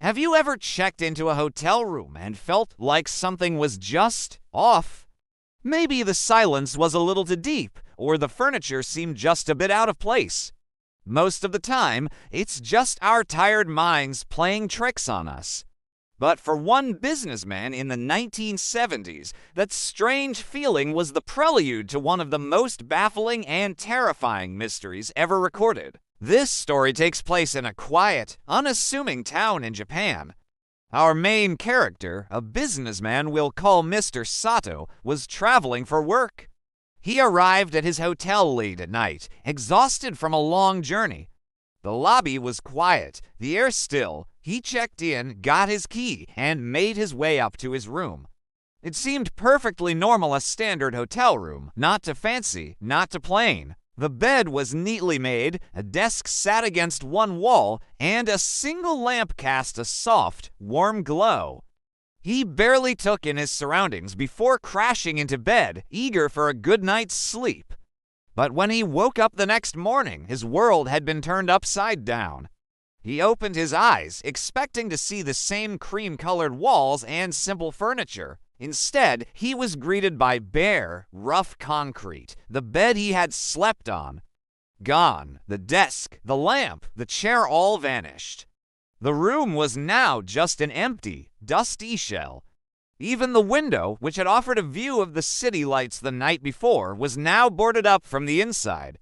Have you ever checked into a hotel room and felt like something was just off? Maybe the silence was a little too deep, or the furniture seemed just a bit out of place. Most of the time, it's just our tired minds playing tricks on us. But for one businessman in the 1970s, that strange feeling was the prelude to one of the most baffling and terrifying mysteries ever recorded. This story takes place in a quiet, unassuming town in Japan. Our main character, a businessman we'll call Mr. Sato, was traveling for work. He arrived at his hotel late at night, exhausted from a long journey. The lobby was quiet, the air still. He checked in, got his key, and made his way up to his room. It seemed perfectly normal, a standard hotel room, not too fancy, not too plain. The bed was neatly made, a desk sat against one wall, and a single lamp cast a soft, warm glow. He barely took in his surroundings before crashing into bed, eager for a good night's sleep. But when he woke up the next morning, his world had been turned upside down. He opened his eyes, expecting to see the same cream-colored walls and simple furniture. Instead, he was greeted by bare, rough concrete, the bed he had slept on. Gone, the desk, the lamp, the chair all vanished. The room was now just an empty, dusty shell. Even the window, which had offered a view of the city lights the night before, was now boarded up from the inside.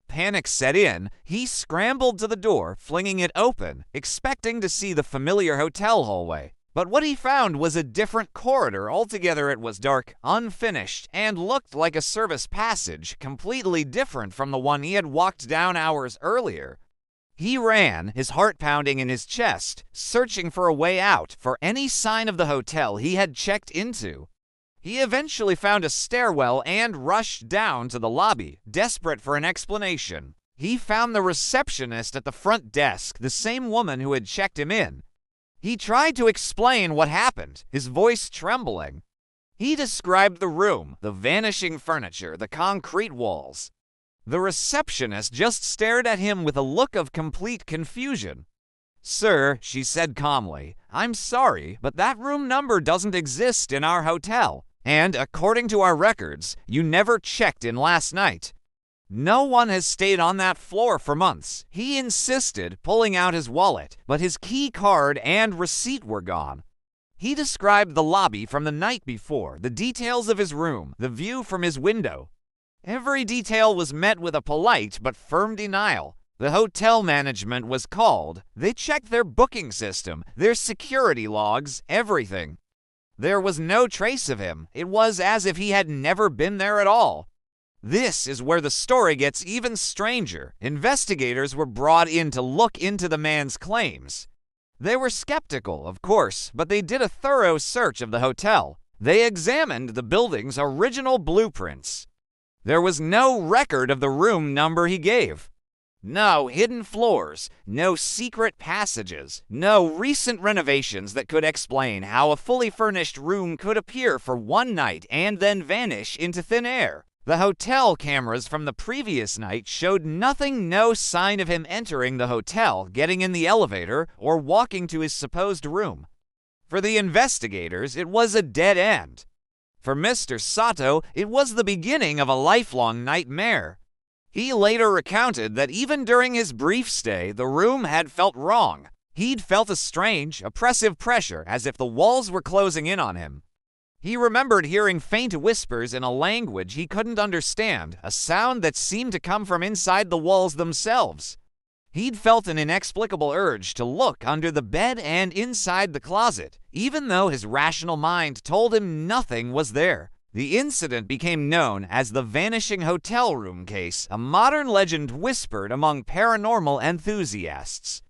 Panic set in. He scrambled to the door, flinging it open, expecting to see the familiar hotel hallway. But what he found was a different corridor altogether. It was dark, unfinished, and looked like a service passage, completely different from the one he had walked down hours earlier. He ran, his heart pounding in his chest, searching for a way out, for any sign of the hotel he had checked into. He eventually found a stairwell and rushed down to the lobby, desperate for an explanation. He found the receptionist at the front desk, the same woman who had checked him in. He tried to explain what happened, his voice trembling. He described the room, the vanishing furniture, the concrete walls. The receptionist just stared at him with a look of complete confusion. "Sir," she said calmly, "I'm sorry, but that room number doesn't exist in our hotel. And, according to our records, you never checked in last night. No one has stayed on that floor for months." He insisted, pulling out his wallet, but his key card and receipt were gone. He described the lobby from the night before, the details of his room, the view from his window. Every detail was met with a polite but firm denial. The hotel management was called. They checked their booking system, their security logs, everything. There was no trace of him. It was as if he had never been there at all. This is where the story gets even stranger. Investigators were brought in to look into the man's claims. They were skeptical, of course, but they did a thorough search of the hotel. They examined the building's original blueprints. There was no record of the room number he gave. No hidden floors, no secret passages, no recent renovations that could explain how a fully furnished room could appear for one night and then vanish into thin air. The hotel cameras from the previous night showed nothing, no sign of him entering the hotel, getting in the elevator, or walking to his supposed room. For the investigators, it was a dead end. For Mr. Sato, it was the beginning of a lifelong nightmare. He later recounted that even during his brief stay, the room had felt wrong. He'd felt a strange, oppressive pressure, as if the walls were closing in on him. He remembered hearing faint whispers in a language he couldn't understand, a sound that seemed to come from inside the walls themselves. He'd felt an inexplicable urge to look under the bed and inside the closet, even though his rational mind told him nothing was there. The incident became known as the Vanishing Hotel Room case, a modern legend whispered among paranormal enthusiasts.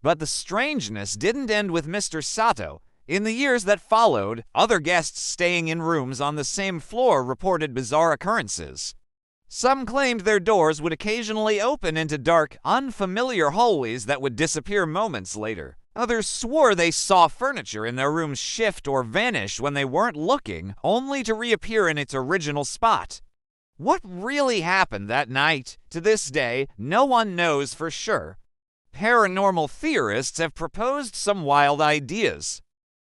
But the strangeness didn't end with Mr. Sato. In the years that followed, other guests staying in rooms on the same floor reported bizarre occurrences. Some claimed their doors would occasionally open into dark, unfamiliar hallways that would disappear moments later. Others swore they saw furniture in their rooms shift or vanish when they weren't looking, only to reappear in its original spot. What really happened that night? To this day, no one knows for sure. paranormal theorists have proposed some wild ideas.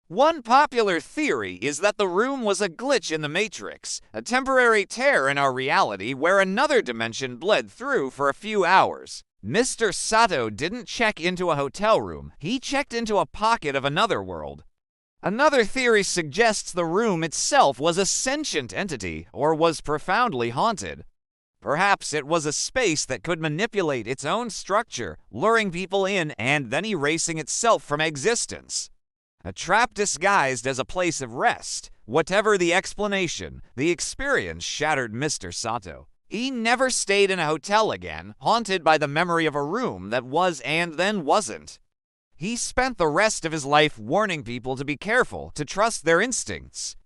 One popular theory is that the room was a glitch in the Matrix, a temporary tear in our reality where another dimension bled through for a few hours. Mr. Sato didn't check into a hotel room, he checked into a pocket of another world. Another theory suggests the room itself was a sentient entity or was profoundly haunted. Perhaps it was a space that could manipulate its own structure, luring people in and then erasing itself from existence. A trap disguised as a place of rest. Whatever the explanation, the experience shattered Mr. Sato. He never stayed in a hotel again, haunted by the memory of a room that was and then wasn't. He spent the rest of his life warning people to be careful, to trust their instincts.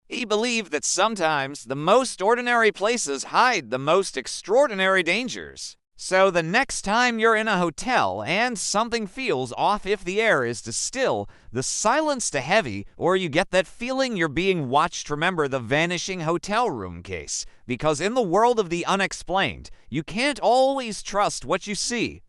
He believed that sometimes the most ordinary places hide the most extraordinary dangers. So the next time you're in a hotel and something feels off, if the air is too still, the silence too heavy, or you get that feeling you're being watched, remember the Vanishing hotel room case. Because in the world of the unexplained, you can't always trust what you see.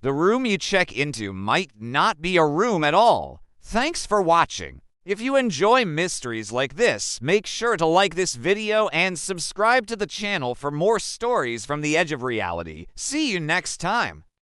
The room you check into might not be a room at all. Thanks for watching. If you enjoy mysteries like this, make sure to like this video and subscribe to the channel for more stories from the edge of reality. See you next time.